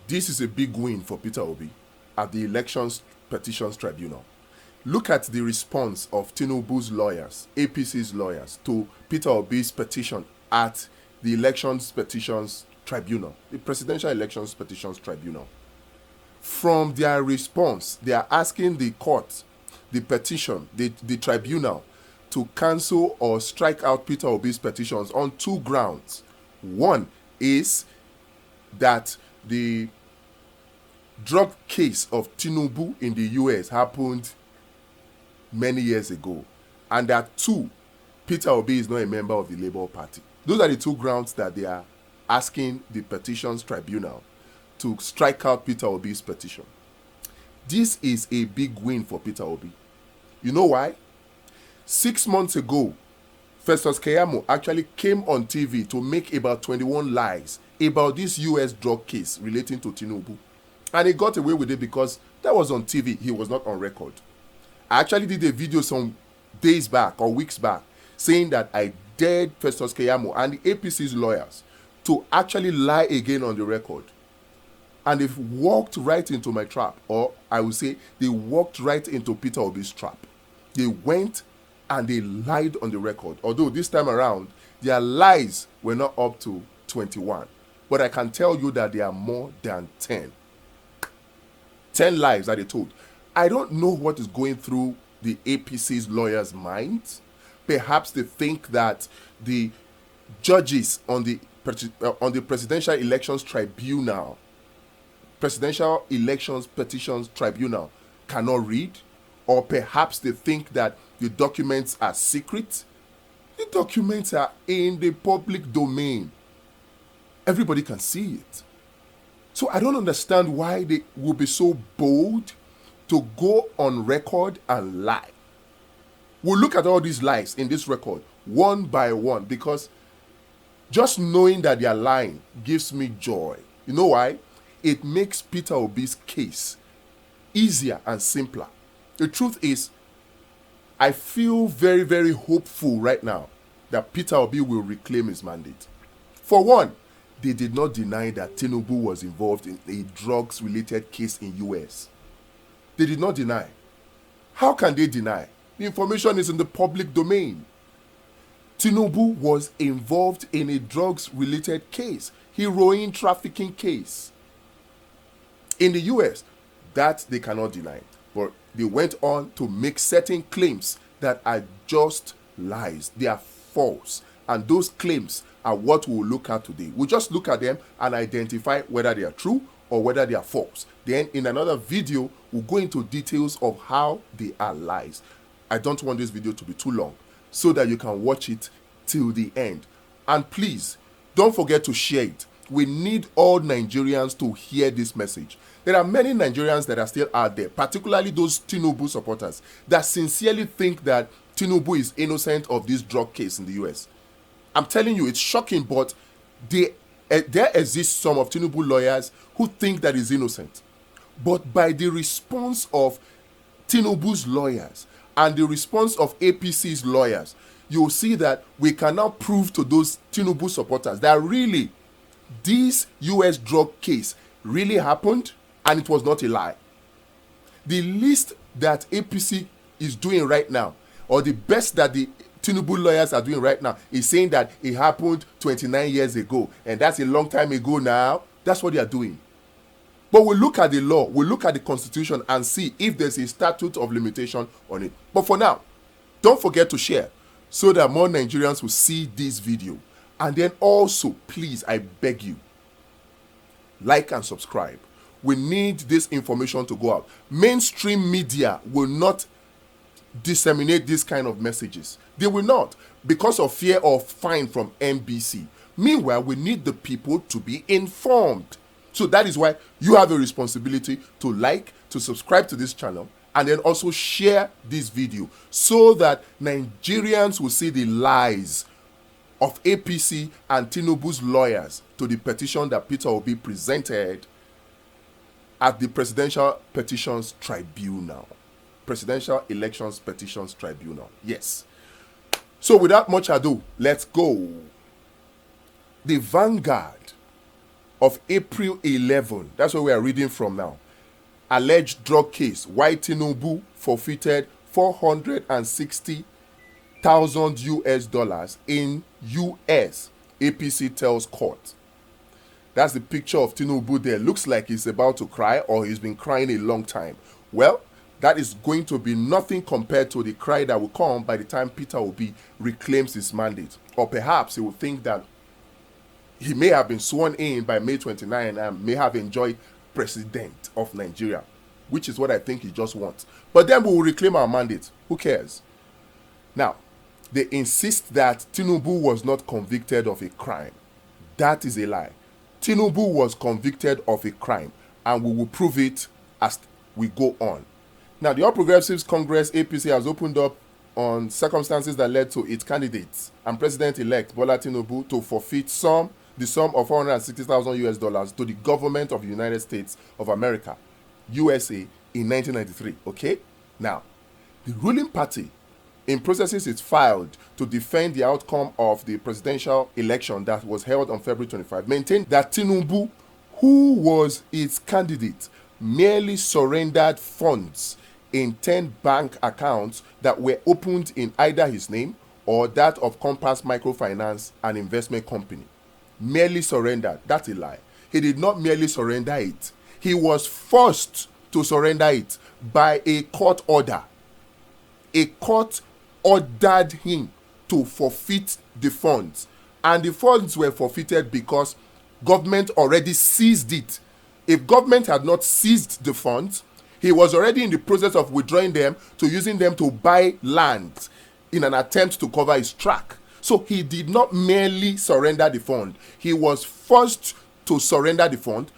This is a big win for Peter Obi at the Elections Petitions Tribunal. Look at the response of Tinubu's lawyers, APC's lawyers, to Peter Obi's petition at the Elections Petitions Tribunal, the Presidential Elections Petitions Tribunal. From their response, they are asking the court, the petition, the tribunal, to cancel or strike out Peter Obi's petitions on two grounds. One is that the drug case of Tinubu in the US happened many years ago, and that two, Peter Obi is not a member of the Labour Party. Those are the two grounds that they are asking the petitions tribunal to strike out Peter Obi's petition. This is a big win for Peter Obi. You know why? 6 months ago, Festus Keyamo actually came on TV to make about 21 lies about this US drug case relating to Tinubu. And he got away with it because that was on TV. He was not on record. I actually did a video some days back or weeks back saying that I dared Festus Keyamo and the APC's lawyers to actually lie again on the record. And they've walked right into my trap, or I would say they walked right into Peter Obi's trap. They went and they lied on the record. Although this time around, their lies were not up to 21. But I can tell you that they are more than 10. 10 lies that they told. I don't know what is going through the APC's lawyers' minds. Perhaps they think that the judges on the Presidential Elections Tribunal, Presidential Elections Petitions Tribunal, cannot read, or perhaps they think that the documents are secret. The documents are in the public domain. Everybody can see it. So I don't understand why they will be so bold to go on record and lie. We'll look at all these lies in this record one by one, because just knowing that they are lying gives me joy. You know why? It makes Peter Obi's case easier and simpler. The truth is, I feel very, very hopeful right now that Peter Obi will reclaim his mandate. For one, they did not deny that Tinubu was involved in a drugs-related case in US. They did not deny. How can they deny? The information is in the public domain. Tinubu was involved in a drugs-related case, heroin trafficking case in the US. That they cannot deny. But they went on to make certain claims that are just lies. They are false. And those claims are what we'll look at today. We'll just look at them and identify whether they are true or whether they are false. Then in another video, we'll go into details of how they are lies. I don't want this video to be too long so that you can watch it till the end. And please, don't forget to share it. We need all Nigerians to hear this message. There are many Nigerians that are still out there, particularly those Tinubu supporters, that sincerely think that Tinubu is innocent of this drug case in the US. I'm telling you, it's shocking, but there exists some of Tinubu lawyers who think that he's innocent. But by the response of Tinubu's lawyers and the response of APC's lawyers, you'll see that we can now prove to those Tinubu supporters that really this US drug case really happened and it was not a lie. The least that APC is doing right now, or the best that the Tinubu lawyers are doing right now, is saying that it happened 29 years ago, and that's a long time ago now. That's what they are doing. But we'll look at the law, we'll look at the constitution and see if there's a statute of limitation on it. But for now, don't forget to share so that more Nigerians will see this video. And then also, please, I beg you, like and subscribe. We need this information to go out. Mainstream media will not disseminate this kind of messages. They will not, because of fear of fine from NBC. Meanwhile, we need the people to be informed. So that is why you have a responsibility to like, to subscribe to this channel, and then also share this video so that Nigerians will see the lies of APC and Tinubu's lawyers to the petition that Peter Obi presented at the Presidential Petitions Tribunal. Presidential Elections Petitions Tribunal. Yes. So without much ado, let's go. The Vanguard of April 11, that's what we are reading from now, alleged drug case, why Tinubu forfeited 460,000 US dollars in US, APC tells court. That's the picture of Tinubu there. Looks like he's about to cry, or he's been crying a long time. Well, that is going to be nothing compared to the cry that will come by the time Peter Obi reclaims his mandate. Or perhaps he will think that he may have been sworn in by May 29 and may have enjoyed president of Nigeria, which is what I think he just wants. But then we will reclaim our mandate. Who cares? Now, they insist that Tinubu was not convicted of a crime. That is a lie. Tinubu was convicted of a crime, and we will prove it as we go on. Now, the All Progressives Congress, APC, has opened up on circumstances that led to its candidates and President-elect Bola Tinubu to forfeit the sum of 460,000 US dollars to the government of the United States of America, USA, in 1993. Okay? Now, the ruling party in processes is filed to defend the outcome of the presidential election that was held on February 25, maintained that Tinubu, who was its candidate, merely surrendered funds in 10 bank accounts that were opened in either his name or that of Compass Microfinance, an investment company. Merely surrendered. That's a lie. He did not merely surrender it. He was forced to surrender it by a court order. A court ordered him to forfeit the funds, and the funds were forfeited because government already seized it. If government had not seized the funds, he was already in the process of withdrawing them to using them to buy land in an attempt to cover his track. So he did not merely surrender the fund. He was forced to surrender the fund,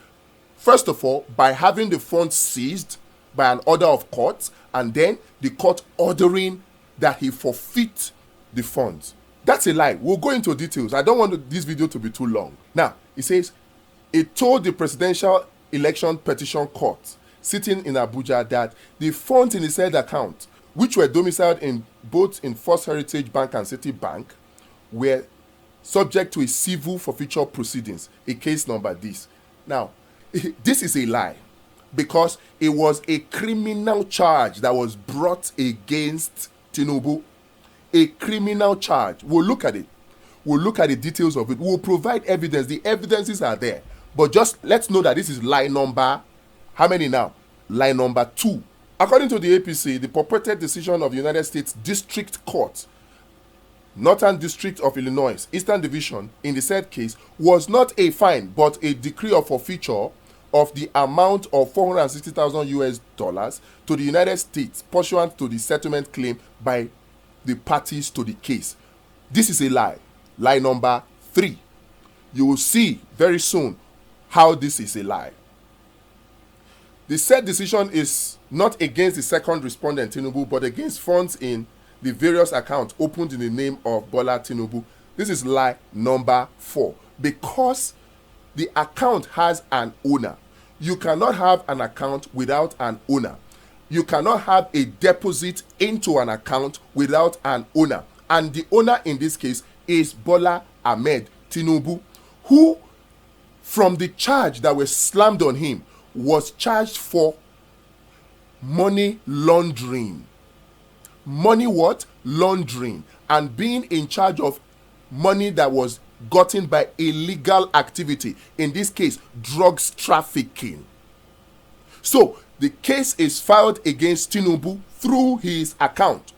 first of all, by having the fund seized by an order of court, and then the court ordering that he forfeit the funds. That's a lie. We'll go into details. I don't want this video to be too long. Now, it says, it told the Presidential Election Petition Court sitting in Abuja that the funds in the said account, which were domiciled in both in First Heritage Bank and City Bank, were subject to a civil forfeiture proceedings, a case number this. Now, this is a lie, because it was a criminal charge that was brought against Tinubu. A criminal charge. We'll look at it. We'll look at the details of it. We'll provide evidence. The evidences are there. But just let's know that this is lie number, how many now? Lie number 2. According to the APC, the purported decision of the United States District Court, Northern District of Illinois, Eastern Division, in the said case, was not a fine, but a decree of forfeiture of the amount of 460,000 US dollars to the United States pursuant to the settlement claim by the parties to the case. This is a lie. Lie number 3. You will see very soon how this is a lie. The said decision is not against the second respondent, Tinubu, but against funds in the various accounts opened in the name of Bola Tinubu. This is lie number 4. Because the account has an owner. You cannot have an account without an owner. You cannot have a deposit into an account without an owner. And the owner in this case is Bola Ahmed Tinubu, who, from the charge that was slammed on him, was charged for money laundering. Money what? Laundering. And being in charge of money that was gotten by illegal activity. In this case, drugs trafficking. So, the case is filed against Tinubu through his account.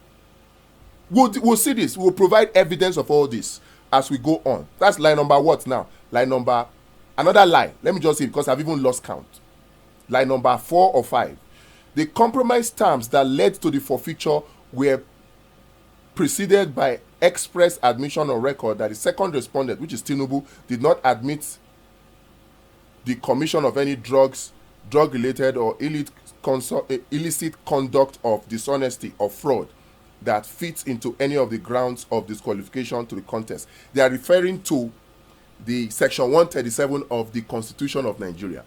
We'll see this. We'll provide evidence of all this as we go on. That's lie number what now? Lie number, another lie. Let me just see, because I've even lost count. Lie number 4 or 5. The compromise terms that led to the forfeiture were preceded by express admission on record that the second respondent, which is Tinubu, did not admit the commission of any drug-related or illicit conduct of dishonesty or fraud that fits into any of the grounds of disqualification to the contest. They are referring to the section 137 of the Constitution of Nigeria.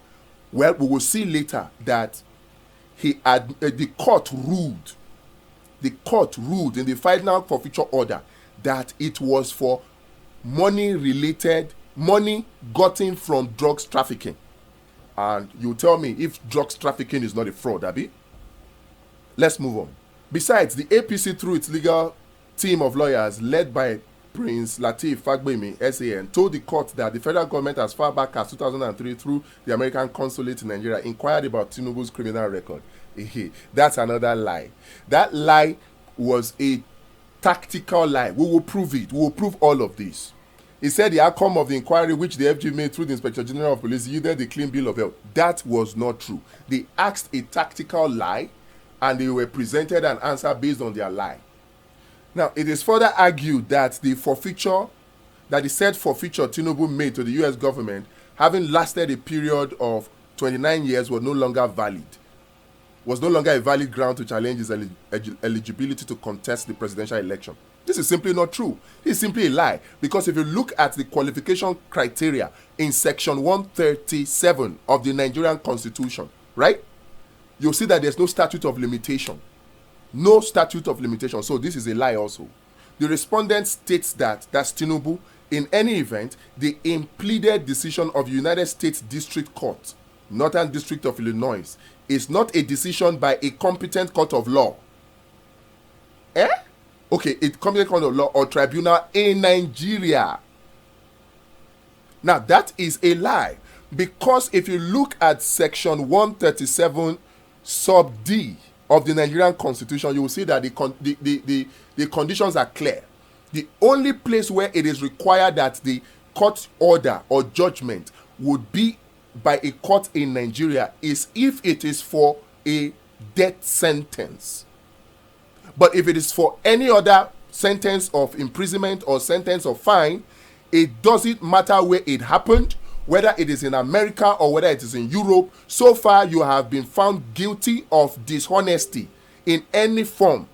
Well, we will see later that the court ruled in the final forfeiture order that it was for money related money gotten from drugs trafficking. And you tell me if drugs trafficking is not a fraud, Abi? Let's move on. Besides, the APC, through its legal team of lawyers led by Prince Lateef Fagbemi, SAN, told the court that the federal government, as far back as 2003, through the American consulate in Nigeria, inquired about Tinubu's criminal record. That's another lie. That lie was a tactical lie. We will prove it. We will prove all of this. He said the outcome of the inquiry which the FG made through the Inspector General of Police yielded the clean bill of health. That was not true. They asked a tactical lie and they were presented an answer based on their lie. Now, it is further argued that the said forfeiture Tinubu made to the US government, having lasted a period of 29 years, was no longer a valid ground to challenge his eligibility to contest the presidential election. This is simply not true. It's simply a lie. Because if you look at the qualification criteria in section 137 of the Nigerian Constitution, right? You'll see that there's no statute of limitation. No statute of limitation. So this is a lie also. The respondent states that that's Tinubu. In any event, the impleaded decision of United States District Court, Northern District of Illinois, is not a decision by a competent court of law. Okay, a competent court of law or tribunal in Nigeria. Now, that is a lie. Because if you look at section 137 sub D of the Nigerian Constitution, you will see that the conditions are clear. The only place where it is required that the court order or judgment would be by a court in Nigeria is if it is for a death sentence. But if it is for any other sentence of imprisonment or sentence of fine, it doesn't matter where it happened, whether it is in America or whether it is in Europe. So far, you have been found guilty of dishonesty in any form,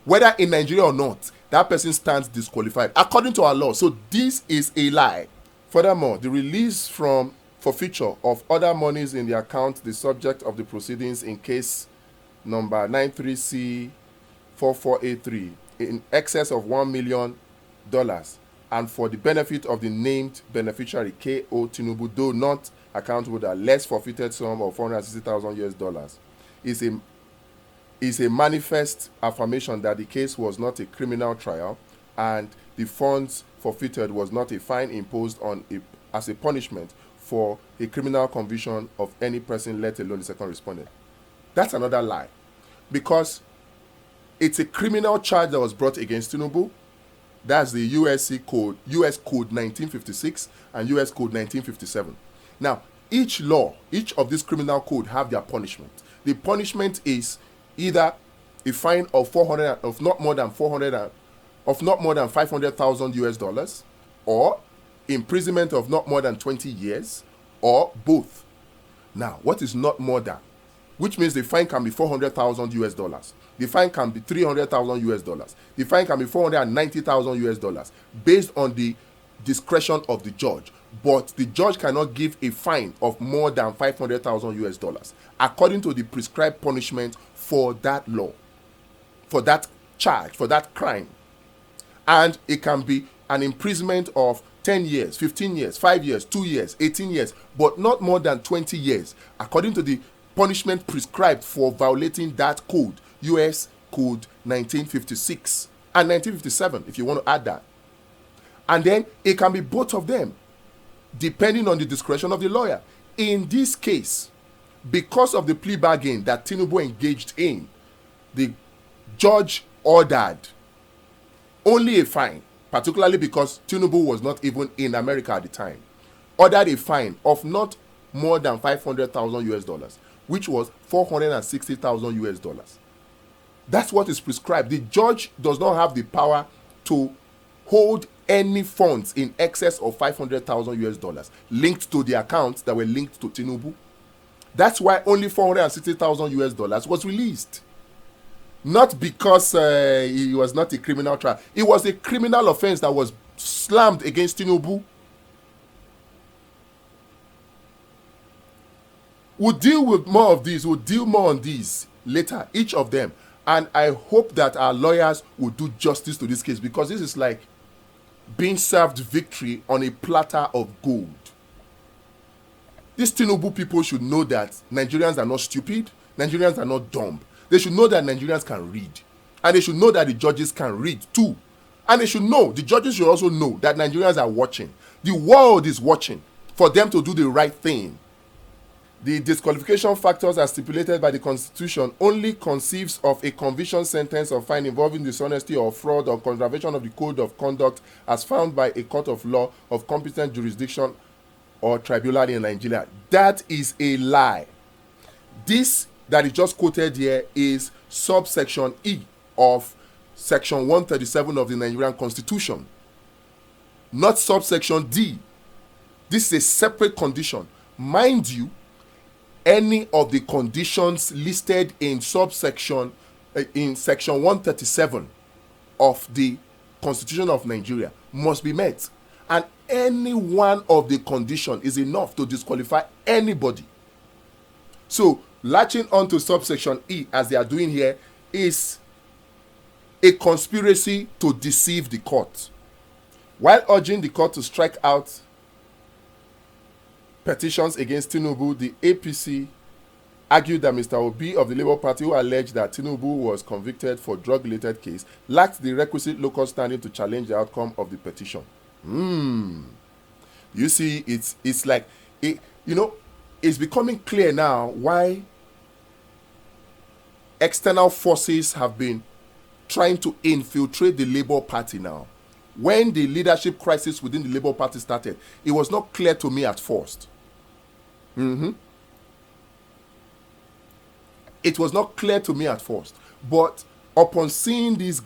whether in Nigeria or not, that person stands disqualified according to our law. So this is a lie. Furthermore, the release from forfeiture of other monies in the account, the subject of the proceedings in case number 93C4483, in excess of $1 million, and for the benefit of the named beneficiary K.O. Tinubu, though not accountable, the less forfeited sum of $460,000 is a manifest affirmation that the case was not a criminal trial and the funds forfeited was not a fine imposed on as a punishment for a criminal conviction of any person, let alone the second respondent. That's another lie, because it's a criminal charge that was brought against Tinubu. That's the US Code 1956 and US Code 1957. Now, each of these criminal code have their punishment. The punishment is either a fine of not more than $500,000 or imprisonment of not more than 20 years, or both. Now, what is not more than? Which means the fine can be $400,000. The fine can be $300,000. The fine can be $490,000 based on the discretion of the judge. But the judge cannot give a fine of more than $500,000 according to the prescribed punishment for that law, for that charge, for that crime. And it can be an imprisonment of 10 years, 15 years, 5 years, 2 years, 18 years, but not more than 20 years, according to the punishment prescribed for violating that code, US Code 1956 and 1957, if you want to add that. And then it can be both of them, depending on the discretion of the lawyer. In this case, because of the plea bargain that Tinubu engaged in, the judge ordered only a fine, particularly because Tinubu was not even in America at the time, ordered a fine of not more than $500,000, which was $460,000. That's what is prescribed. The judge does not have the power to hold any funds in excess of $500,000 linked to the accounts that were linked to Tinubu. That's why only $460,000 was released. Not because he was not a criminal trial. It was a criminal offense that was slammed against Tinubu. We'll deal with more of these. We'll deal more on these later, each of them. And I hope that our lawyers will do justice to this case, because this is like being served victory on a platter of gold. These Tinubu people should know that Nigerians are not stupid, Nigerians are not dumb. They should know that Nigerians can read. And they should know that the judges can read too. And they should know, the judges should also know that Nigerians are watching. The world is watching for them to do the right thing. The disqualification factors as stipulated by the Constitution only conceives of a conviction, sentence, or fine involving dishonesty or fraud or contravention of the code of conduct as found by a court of law of competent jurisdiction or tribunal in Nigeria. That is a lie. This that is just quoted here is subsection E of section 137 of the Nigerian Constitution, not subsection D. This is a separate condition. Mind you, any of the conditions listed in subsection in section 137 of the Constitution of Nigeria must be met, and any one of the conditions is enough to disqualify anybody. So latching on to subsection E, as they are doing here, is a conspiracy to deceive the court, while urging the court to strike out petitions against Tinubu. The APC argued that Mr. Obi of the Labour Party, who alleged that Tinubu was convicted for drug-related case, lacked the requisite local standing to challenge the outcome of the petition. You see, it's like, it's becoming clear now why external forces have been trying to infiltrate the Labour Party now. When the leadership crisis within the Labour Party started, it was not clear to me at first. It was not clear to me at first. But upon seeing this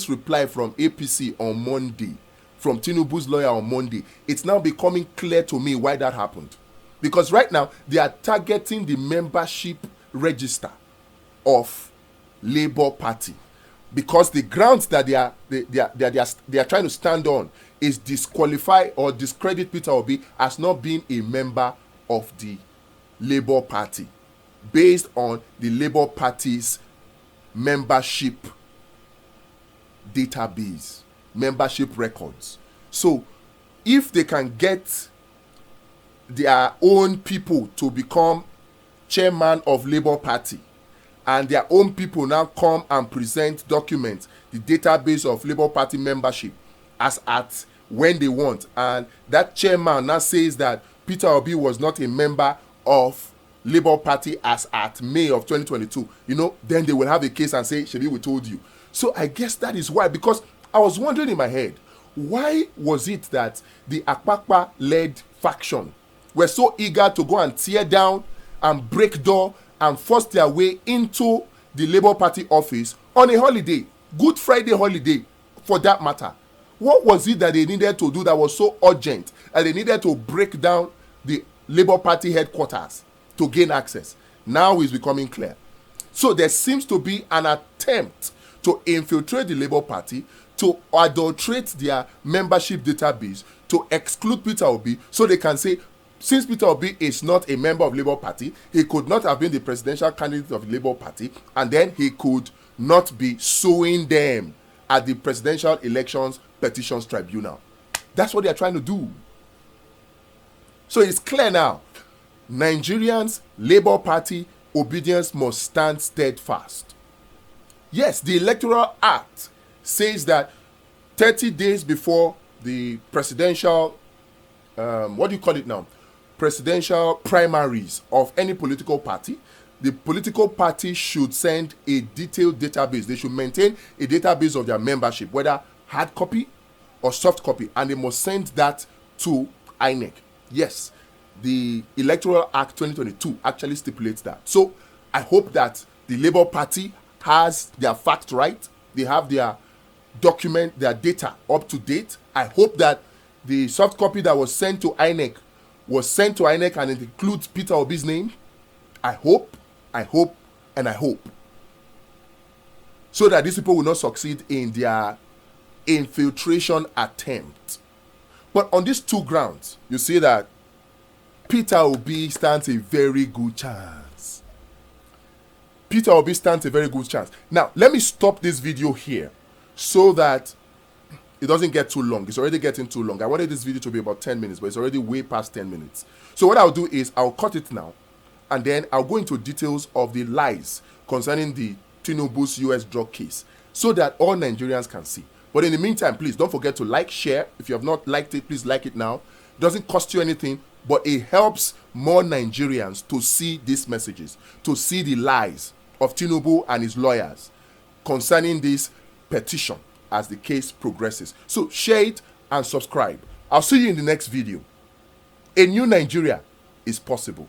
reply from APC on Monday, from Tinubu's lawyer on Monday, it's now becoming clear to me why that happened. Because right now, they are targeting the membership register of Labour Party. Because the grounds that they are trying to stand on is disqualify or discredit Peter Obi as not being a member of the Labour Party, based on the Labour Party's membership database, membership records. So if they can get their own people to become chairman of Labour Party, and their own people now come and present documents, the database of Labour Party membership, as at when they want, and that chairman now says that Peter Obi was not a member of Labour Party as at May of 2022, then they will have a case and say, Shebi, we told you. So I guess that is why, because I was wondering in my head, why was it that the Akpakpa-led faction were so eager to go and tear down and break door and force their way into the Labour Party office on a holiday, Good Friday holiday for that matter? What was it that they needed to do that was so urgent, and they needed to break down the Labour Party headquarters to gain access? Now it's becoming clear. So there seems to be an attempt to infiltrate the Labour Party, to adulterate their membership database, to exclude Peter Obi, so they can say, since Peter Obi is not a member of Labour Party, he could not have been the presidential candidate of the Labour Party, and then he could not be suing them at the Presidential Elections Petitions Tribunal. That's what they are trying to do. So it's clear now. Nigerians, Labour Party, obedience must stand steadfast. Yes, the Electoral Act says that 30 days before the presidential, presidential primaries of any political party, the political party should send a detailed database. They should maintain a database of their membership, whether hard copy or soft copy, and they must send that to INEC. Yes, the Electoral Act 2022 actually stipulates that. So I hope that the Labour Party has their facts right. They have their document, their data up to date. I hope that the soft copy that was sent to INEC was sent to INEC and it includes Peter Obi's name. I hope, and I hope. So that these people will not succeed in their infiltration attempt. But on these two grounds, you see that Peter Obi stands a very good chance. Peter Obi stands a very good chance. Now, let me stop this video here so that it doesn't get too long. It's already getting too long. I wanted this video to be about 10 minutes, but it's already way past 10 minutes. So what I'll do is I'll cut it now, and then I'll go into details of the lies concerning the Tinubu's US drug case, so that all Nigerians can see. But in the meantime, please don't forget to like, share. If you have not liked it, please like it now. It doesn't cost you anything, but it helps more Nigerians to see these messages, to see the lies of Tinubu and his lawyers concerning this petition as the case progresses. So share it and subscribe. I'll see you in the next video. A new Nigeria is possible.